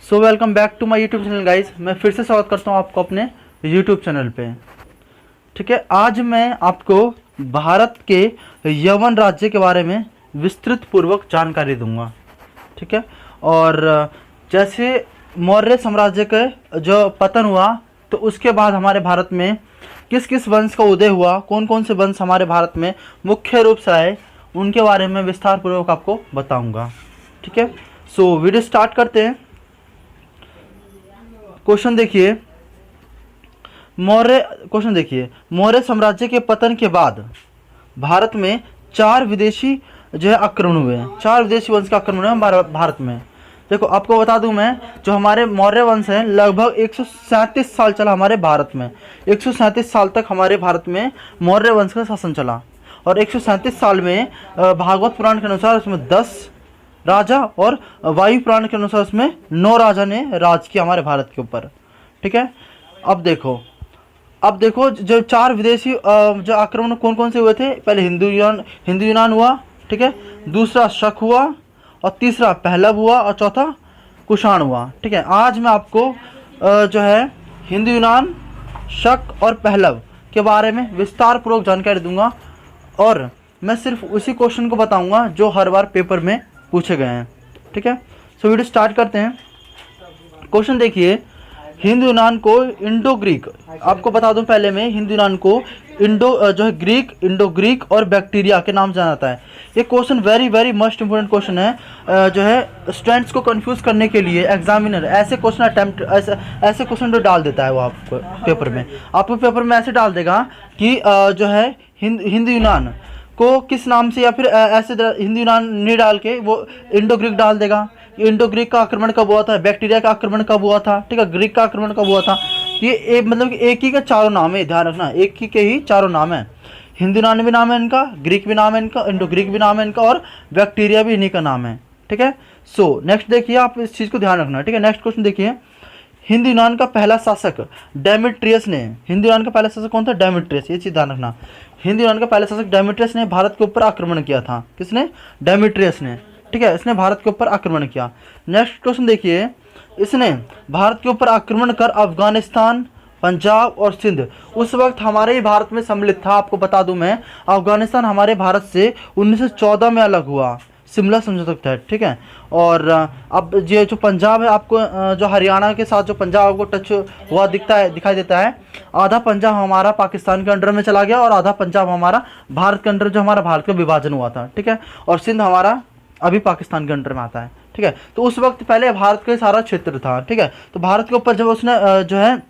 So welcome back to my YouTube channel guys. मैं फिर से स्वागत करता हूं आपको अपने यूट्यूब चैनल पे। ठीक है, आज मैं आपको भारत के यवन राज्य के बारे में विस्तृत पूर्वक जानकारी दूंगा। ठीक है, और जैसे मौर्य साम्राज्य का जो पतन हुआ तो उसके बाद हमारे भारत में किस किस वंश का उदय हुआ, कौन कौन से वंश हमारे भारत में मुख्य रूप से आए, उनके बारे में विस्तार पूर्वक आपको बताऊंगा। ठीक है, सो वीडियो स्टार्ट करते हैं। क्वेश्चन देखिए, मौर्य साम्राज्य के पतन के बाद भारत में 4 विदेशी जो है आक्रमण हुए हैं। 4 विदेशी वंश का आक्रमण हुआ हमारे भारत में। देखो आपको बता दूं मैं, जो हमारे मौर्य वंश है लगभग 137 साल चला हमारे भारत में। 137 साल तक हमारे भारत में मौर्य वंश का शासन चला, और 137 साल में भागवत पुराण के अनुसार उसमें 10 राजा और वायु पुराण के अनुसार उसमें 9 राजा ने राज किया हमारे भारत के ऊपर। ठीक है, अब देखो जो 4 विदेशी जो आक्रमण कौन कौन से हुए थे। पहले हिंदू यूनान हुआ, ठीक है, दूसरा शक हुआ, और तीसरा पहलव हुआ, और चौथा कुषाण हुआ। ठीक है, आज मैं आपको जो है हिंदू यूनान, शक और पहलव के बारे में विस्तार पूर्वक जानकारी दूंगा, और मैं सिर्फ उसी क्वेश्चन को बताऊंगा जो हर बार पेपर में पूछे गए हैं। ठीक है, सो वीडियो स्टार्ट करते हैं। क्वेश्चन देखिए, हिंदू यूनान को इंडो ग्रीक, आपको बता दूं पहले मैं, हिंदू यूनान को इंडो ग्रीक और बैक्टीरिया के नाम से जाना जाता है। ये question very most important question है। जो है स्टूडेंट्स को कंफ्यूज करने के लिए एग्जामिनर ऐसे क्वेश्चन जो डाल देता है वो आपको पेपर में ऐसे डाल देगा कि जो है हिंदू यूनान को किस नाम से, या फिर ऐसे हिंदू यूनान नहीं डाल के वो इंडो ग्रीक डाल देगा। इंडो ग्रीक का आक्रमण कब हुआ था, बैक्टीरिया का आक्रमण कब हुआ था, ठीक है, ग्रीक का आक्रमण कब हुआ था। ये मतलब एक ही का चारों नाम है, ध्यान रखना, एक ही के ही चारों नाम है। हिंदू यूनान भी नाम है इनका, ग्रीक भी नाम है इनका, इंडो ग्रीक भी नाम है इनका, और बैक्टीरिया भी इन्हीं का नाम है। ठीक है, सो नेक्स्ट देखिए, आप इस चीज़ को ध्यान रखना। ठीक है, नेक्स्ट क्वेश्चन देखिए, हिंदू यूनान का पहला शासक डेमेट्रियस ने, हिंदू यूनान का पहला शासक कौन था, डेमेट्रियस, ये चीज़ ध्यान रखना। हिंदू यूनान का पहला शासक डेमेट्रियस ने भारत के ऊपर आक्रमण किया था। किसने, डेमेट्रियस ने। ठीक है, इसने भारत के ऊपर आक्रमण किया। नेक्स्ट क्वेश्चन देखिए, इसने भारत के ऊपर आक्रमण कर अफगानिस्तान, पंजाब और सिंध, उस वक्त हमारे ही भारत में सम्मिलित था। आपको बता दूं मैं, अफगानिस्तान हमारे भारत से 1914 में अलग हुआ, शिमला समझौता के तहत। ठीक है, और अब ये जो पंजाब है, आपको जो हरियाणा के साथ जो पंजाब आपको टच हुआ दिखाई देता है। आधा पंजाब हमारा पाकिस्तान के अंडर में चला गया, और आधा पंजाब हमारा भारत के अंडर, जो हमारा भारत का विभाजन हुआ था। ठीक है, और सिंध हमारा अभी पाकिस्तान के अंडर में आता है। ठीक है, तो उस वक्त पहले भारत का सारा क्षेत्र था। ठीक है, तो भारत के ऊपर जब उसने जो है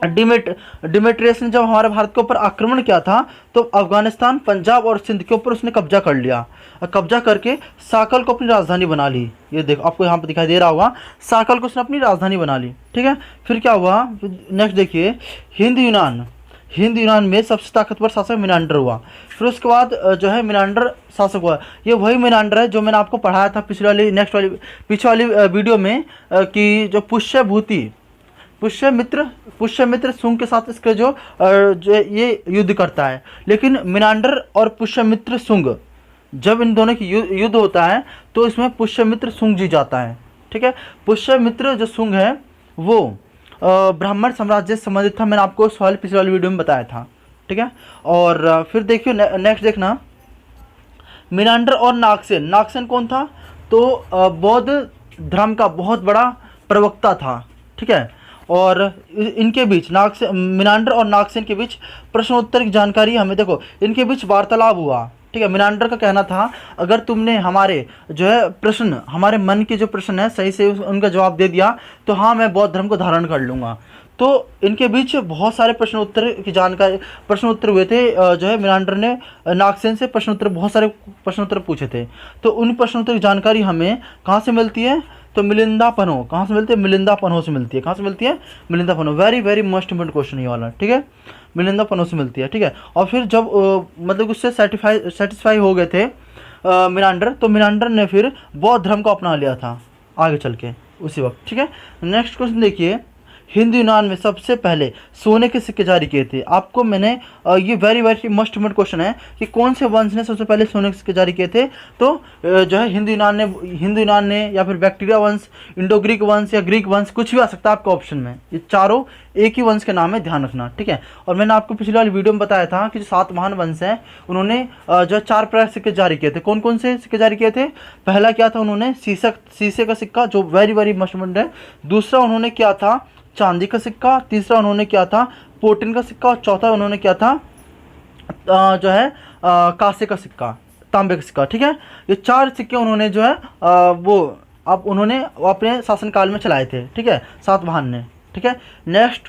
डिमेट्रियस ने जब हमारे भारत के ऊपर आक्रमण किया था, तो अफगानिस्तान, पंजाब और सिंध के ऊपर उसने कब्जा कर लिया। कब्जा करके साकल को अपनी राजधानी बना ली। ये देखो आपको यहाँ पर दिखाई दे रहा होगा, साकल को उसने अपनी राजधानी बना ली। ठीक है, फिर क्या हुआ, नेक्स्ट देखिए, हिंदू यूनान में सबसे ताकतवर शासक मिनांडर हुआ। फिर उसके बाद जो है मिनांडर शासक हुआ। ये वही मिनांडर है जो मैंने आपको पढ़ाया था पीछे वाली वीडियो में, कि जो पुष्यमित्र शुंग के साथ इसके जो ये युद्ध करता है। लेकिन मिनांडर और पुष्यमित्र शुंग, जब इन दोनों की युद्ध होता है तो इसमें पुष्यमित्र शुंग जीत जाता है। ठीक है, पुष्यमित्र जो शुंग है वो ब्राह्मण साम्राज्य से संबंधित था। मैंने आपको सवाल पिछले वाली वीडियो में बताया था। ठीक है, और फिर देखिए नेक्स्ट देखना, मिनांडर और नागसेन कौन था, तो बौद्ध धर्म का बहुत बड़ा प्रवक्ता था। ठीक है, और इनके बीच मिनांडर और नागसेन के बीच प्रश्नोत्तर की जानकारी हमें, देखो इनके बीच वार्तालाप हुआ। ठीक है, मिनांडर का कहना था, अगर तुमने हमारे जो है प्रश्न, हमारे मन के जो प्रश्न है सही से उनका जवाब दे दिया तो हाँ मैं बौद्ध धर्म को धारण कर लूँगा। तो इनके बीच बहुत सारे प्रश्नोत्तर हुए थे। जो है मिनांडर ने नागसेन से बहुत सारे प्रश्नोत्तर पूछे थे। तो उन प्रश्नोत्तर की जानकारी हमें कहाँ से मिलती है, तो मिलिंदा पन्हो। कहाँ से मिलती है, मिलिंदा पन्हो से मिलती है। कहाँ से मिलती है, Milinda Panho. Very most important question ये वाला। ठीक है, मिलिंदा पन्हो से मिलती है। ठीक है, और फिर जब मतलब उससे सेटिस्फाई हो गए थे मिनांडर, तो मिनांडर ने फिर बौद्ध धर्म को अपना लिया था आगे चल के उसी वक्त। ठीक है, नेक्स्ट क्वेश्चन देखिए, हिंदू यूनान में सबसे पहले सोने के सिक्के जारी किए थे? आपको मैंने ये very very must important question है कि कौन से वंश ने सबसे पहले सोने के सिक्के जारी किए थे? तो जो है हिंदू यूनान ने या फिर बैक्टीरिया वंश, इंडो ग्रीक वंश या ग्रीक वंश, कुछ भी आ सकता है आपका ऑप्शन में। ये चारों एक ही वंश के नाम है, ध्यान रखना, ठीक है। और मैंने आपको पिछले वाली वीडियो में बताया था कि जो 7 महान वंश हैं उन्होंने जो 4 प्रकार सिक्के जारी किए थे। कौन कौन से सिक्के जारी किए थे? पहला क्या था, उन्होंने शीशे का सिक्का, जो वेरी वेरी मस्ट इम्पोर्टेंट है। दूसरा उन्होंने क्या था, चांदी का सिक्का। तीसरा उन्होंने क्या था, पोर्टिन का सिक्का। और चौथा उन्होंने क्या था, जो है कांसे का सिक्का, तांबे का सिक्का, ठीक है। ये 4 सिक्के उन्होंने जो है वो अब उन्होंने अपने शासनकाल में चलाए थे, ठीक है, सातवाहन ने, ठीक है। नेक्स्ट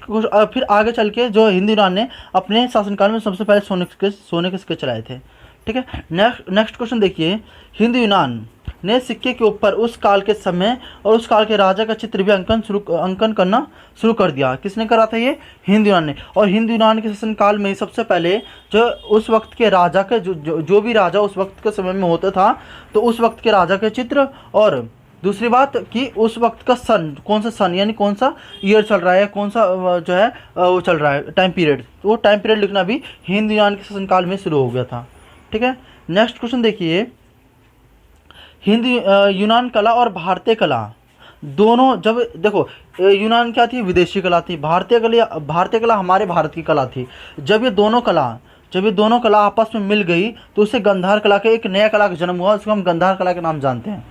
फिर आगे चल के जो हिंदू यूनान ने अपने शासनकाल में सबसे पहले सोने के सिक्के चलाए थे, ठीक है। नेक्स्ट क्वेश्चन देखिए, हिंदू यूनान ने सिक्के के ऊपर उस काल के समय और उस काल के राजा का चित्र भी अंकन करना शुरू कर दिया। किसने करा था? ये हिंदू यूनान ने। और हिंदू यूनान के शासनकाल में सबसे पहले जो उस वक्त के राजा के जो भी राजा उस वक्त के समय में होता था, तो उस वक्त के राजा के चित्र, और दूसरी बात कि उस वक्त का सन, कौन सा सन यानी कौन सा ईयर चल रहा है, कौन सा जो है वो चल रहा है टाइम पीरियड, तो वो टाइम पीरियड लिखना भी हिंदू यूनान के शासनकाल में शुरू हो गया था, ठीक है। नेक्स्ट क्वेश्चन देखिए, हिंदू यूनान कला और भारतीय कला दोनों, जब देखो यूनान क्या थी, विदेशी कला थी, भारतीय कला हमारे भारत की कला थी। जब ये दोनों कला आपस में मिल गई तो उससे गांधार कला का एक नया कला का जन्म हुआ, उसको हम गांधार कला के नाम जानते हैं,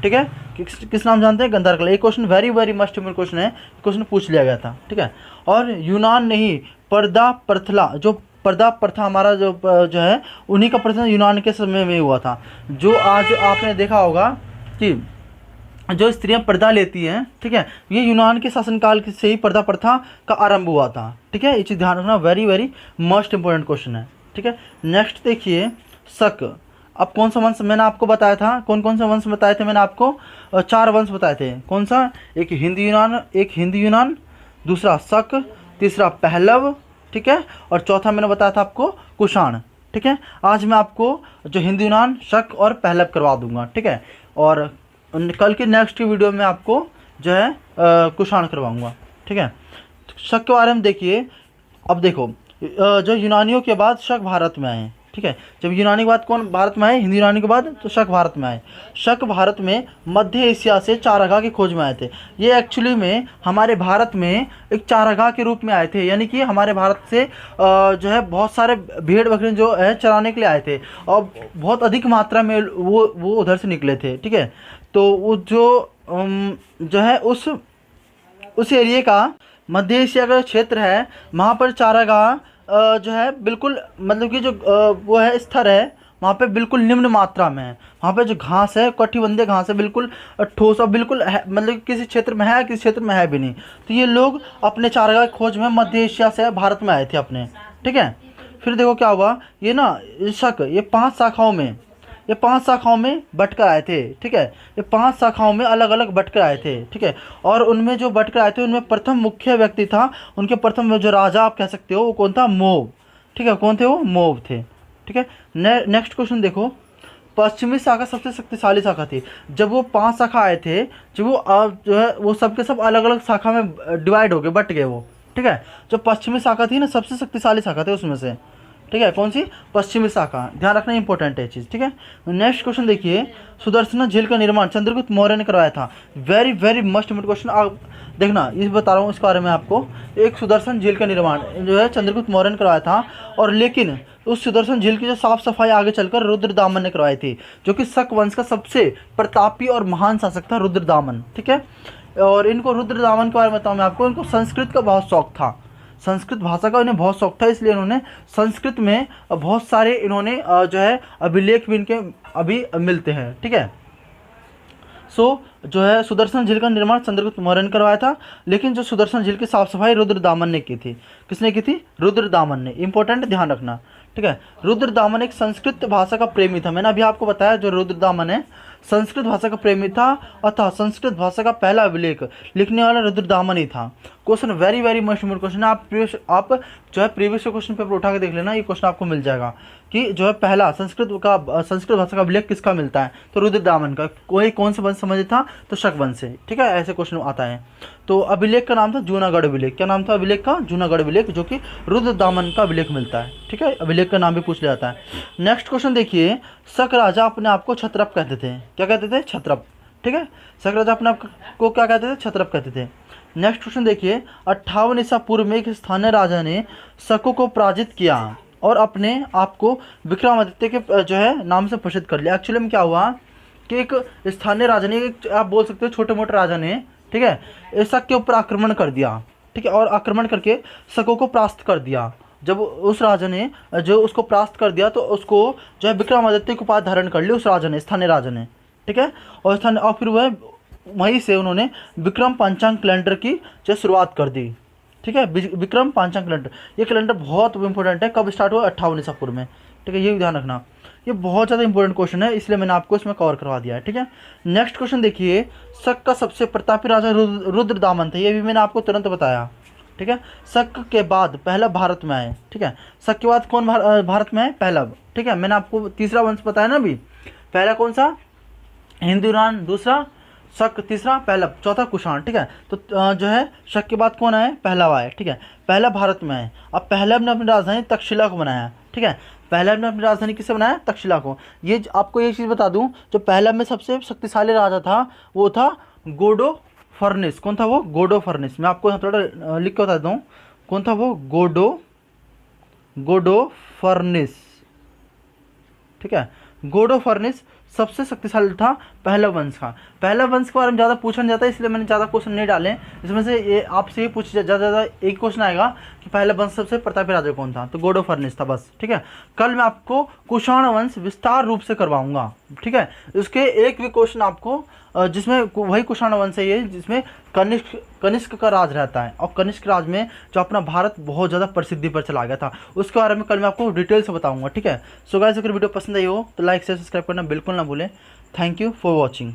ठीक है। किस नाम जानते हैं? गांधार कला। ये question very very must important question है, क्वेश्चन पूछ लिया गया था, ठीक है। और यूनान ने ही पर्दा प्रथा हमारा जो है उन्हीं का प्रचलन यूनान के समय में हुआ था। जो आज आपने देखा होगा कि जो स्त्रियां पर्दा लेती हैं, ठीक है, ये यूनान के शासनकाल से ही पर्दा प्रथा का आरंभ हुआ था, ठीक है। ये चीज़ ध्यान रखना, very very most important question है, ठीक है। नेक्स्ट देखिए, शक। अब कौन सा वंश मैंने आपको बताया था, कौन कौन से वंश बताए थे? मैंने आपको 4 वंश बताए थे। कौन सा? एक हिंदू यूनान, दूसरा शक, तीसरा पहलव, ठीक है, और चौथा मैंने बताया था आपको कुषाण, ठीक है। आज मैं आपको जो हिंदू यूनान, शक और पहलव करवा दूंगा, ठीक है। और कल के नेक्स्ट वीडियो में आपको जो है कुषाण करवाऊंगा, ठीक है। शक के बारे में देखिए, अब देखो जो यूनानियों के बाद शक भारत में आए, ठीक है। जब यूनानी के बाद कौन भारत में आए? हिंदू यूनानी के बाद तो शक भारत में आए। शक भारत में मध्य एशिया से चारागाह की खोज में आए थे। ये एक्चुअली में हमारे भारत में एक चारागाह के रूप में आए थे, यानी कि हमारे भारत से जो है बहुत सारे भेड़ बकरी जो है चराने के लिए आए थे, और बहुत अधिक मात्रा में वो उधर से निकले थे, ठीक है। तो वो जो है उस एरिया का, मध्य एशिया का क्षेत्र है, वहाँ पर चारागाह जो है बिल्कुल, मतलब कि जो वो है स्तर है वहाँ पे बिल्कुल निम्न मात्रा में है। वहाँ पे जो घास है, कटिबंधीय घास है, बिल्कुल ठोस और बिल्कुल मतलब किसी क्षेत्र में है, किसी क्षेत्र में है भी नहीं। तो ये लोग अपने चारागाह की खोज में मध्य एशिया से भारत में आए थे अपने, ठीक है। फिर देखो क्या हुआ, ये ना शक ये 5 शाखाओं में बटकर आए थे, ठीक है। ये 5 शाखाओं में अलग अलग बटकर आए थे, ठीक है। और उनमें जो बटकर आए थे उनमें प्रथम मुख्य व्यक्ति था, उनके प्रथम जो राजा आप कह सकते हो वो कौन था? मोव, ठीक है। कौन थे वो? मोव थे, ठीक है। नेक्स्ट क्वेश्चन देखो, पश्चिमी शाखा सबसे शक्तिशाली शाखा थी। जब वो 5 शाखा आए थे, जब वो जो है वो सबके सब अलग अलग शाखा में डिवाइड हो गए, बट गए वो, ठीक है। जो पश्चिमी शाखा थी ना, सबसे शक्तिशाली शाखा थे उसमें से, ठीक है। कौन सी? पश्चिमी शाखा, ध्यान रखना इंपॉर्टेंट है चीज़, ठीक है। नेक्स्ट क्वेश्चन देखिए, सुदर्शन झील का निर्माण चंद्रगुप्त मौर्य ने करवाया था। Very very must important question, आप देखना, इस बता रहा हूँ इसके बारे में आपको। एक सुदर्शन झील का निर्माण जो है चंद्रगुप्त मौर्य ने करवाया था, और लेकिन उस सुदर्शन झील की जो साफ सफाई आगे चलकर रुद्रदामन ने करवाई थी, जो कि शक वंश का सबसे प्रतापी और महान शासक था रुद्रदामन, ठीक है। और इनको रुद्रदामन के बारे में बताऊँ मैं आपको, इनको संस्कृत का बहुत शौक था, संस्कृत भाषा का इन्हें बहुत शौक था, इसलिए इन्होंने संस्कृत में बहुत सारे इन्होंने जो है अभिलेख भी इनके अभी मिलते हैं, ठीक है। जो है सुदर्शन झील का निर्माण चंद्रगुप्त मौर्य ने करवाया था, लेकिन जो सुदर्शन झील की साफ सफाई रुद्रदामन ने की थी। किसने की थी? रुद्रदामन ने। इंपॉर्टेंट, ध्यान रखना, ठीक है। रुद्रदामन एक संस्कृत भाषा का प्रेमी था। मैंने अभी आपको बताया जो रुद्रदामन है संस्कृत भाषा का प्रेमी था अतः संस्कृत भाषा का पहला अभिलेख लिखने वाला रुद्रदामन ही था। Question very very most important question है। आप जो है प्रीवियस क्वेश्चन पेपर उठा के देख लेना, ये क्वेश्चन आपको मिल जाएगा कि जो है पहला संस्कृत भाषा का अभिलेख किसका मिलता है, तो रुद्रदामन का। कोई कौन से वंश संबंधित था, तो शक वंश से, ठीक है, ऐसे क्वेश्चन आता है। तो अभिलेख का नाम था जूनागढ़ अभिलेख। क्या नाम था अभिलेख का? जूनागढ़ अभिलेख, जो कि रुद्रदामन का अभिलेख मिलता है, ठीक है, अभिलेख का नाम भी पूछ लिया जाता है। नेक्स्ट क्वेश्चन देखिए, शक राजा अपने आप को क्षत्रप कहते थे। क्या कहते थे? क्षत्रप, ठीक है, शक राजा अपने आप को क्या कहते थे? क्षत्रप कहते थे। नेक्स्ट क्वेश्चन देखिए, 58 ईसा पूर्व में एक स्थानीय राजा ने शकों को पराजित किया और अपने आप को विक्रमादित्य के जो है नाम से प्रसिद्ध कर लिया। एक्चुअली में क्या हुआ कि एक स्थानीय राजा ने, आप बोल सकते हो छोटे मोटे राजा ने, ठीक है, शक के ऊपर आक्रमण कर दिया, ठीक है, और आक्रमण करके शकों को परास्त कर दिया। जब उस राजा ने जो उसको परास्त कर दिया तो उसको जो है विक्रमादित्य की उपाधि धारण कर ली उस राजा ने, स्थानीय राजा ने, ठीक है, और फिर वह वहीं से उन्होंने विक्रम पंचांग कैलेंडर की जो शुरुआत कर दी, ठीक है, विक्रम पंचांग कैलेंडर। ये कैलेंडर बहुत इंपॉर्टेंट है। कब स्टार्ट हुआ? 58 ईसा पूर्व में, ठीक है, ये भी ध्यान रखना। ये बहुत ज़्यादा इंपॉर्टेंट क्वेश्चन है, इसलिए मैंने आपको इसमें कवर करवा दिया है, ठीक है। नेक्स्ट क्वेश्चन देखिए, शक का सबसे प्रतापी राजा रुद्रदामन थे। ये भी मैंने आपको तुरंत बताया, ठीक है। शक के बाद पहला भारत में आए, ठीक है, शक के बाद कौन भारत में आए? पहला, ठीक है। मैंने आपको तीसरा वंश बताया ना अभी, पहला कौन सा? हिंदुरान, दूसरा शक, तीसरा पहलव, चौथा कुषाण, ठीक है। तो जो है शक के बाद कौन आए? पहलव आए, ठीक है, पहला भारत में आए। अब पहलव ने अपनी राजधानी तक्षशिला को बनाया, ठीक है, पहलव ने अपनी राजधानी किससे बनाया? तक्षशिला को। ये आपको एक चीज़ बता दूं, जो पहलव में सबसे शक्तिशाली राजा था वो था गोडो फर्निस। कौन था वो? गोडो फर्निस। मैं आपको थोड़ा लिख के बता देता हूँ, कौन था वो? गोडो फर्निस, ठीक है, गोडो फर्निस सबसे शक्तिशाली था पहलव वंश का। पहलव वंश के बारे में ज़्यादा पूछा नहीं जाता, इसलिए मैंने ज़्यादा क्वेश्चन नहीं डाले। इसमें से ये आपसे ये पूछ ज़्यादा एक क्वेश्चन आएगा कि पहलव वंश सबसे प्रतापी राजा कौन था, तो गोडो फर्निस था, बस, ठीक है। कल मैं आपको कुषाण वंश विस्तार रूप से करवाऊंगा, ठीक है। उसके एक भी क्वेश्चन आपको जिसमें वही कुषाण वंश है ये, जिसमें कनिष्क का राज रहता है, और कनिष्क राज में जो अपना भारत बहुत ज़्यादा प्रसिद्धि पर चला गया था, उसके बारे में कल मैं आपको डिटेल से बताऊंगा, ठीक है। सो गाइस, अगर वीडियो पसंद आई हो तो लाइक शेयर सब्सक्राइब करना बिल्कुल ना भूलें। Thank you for watching.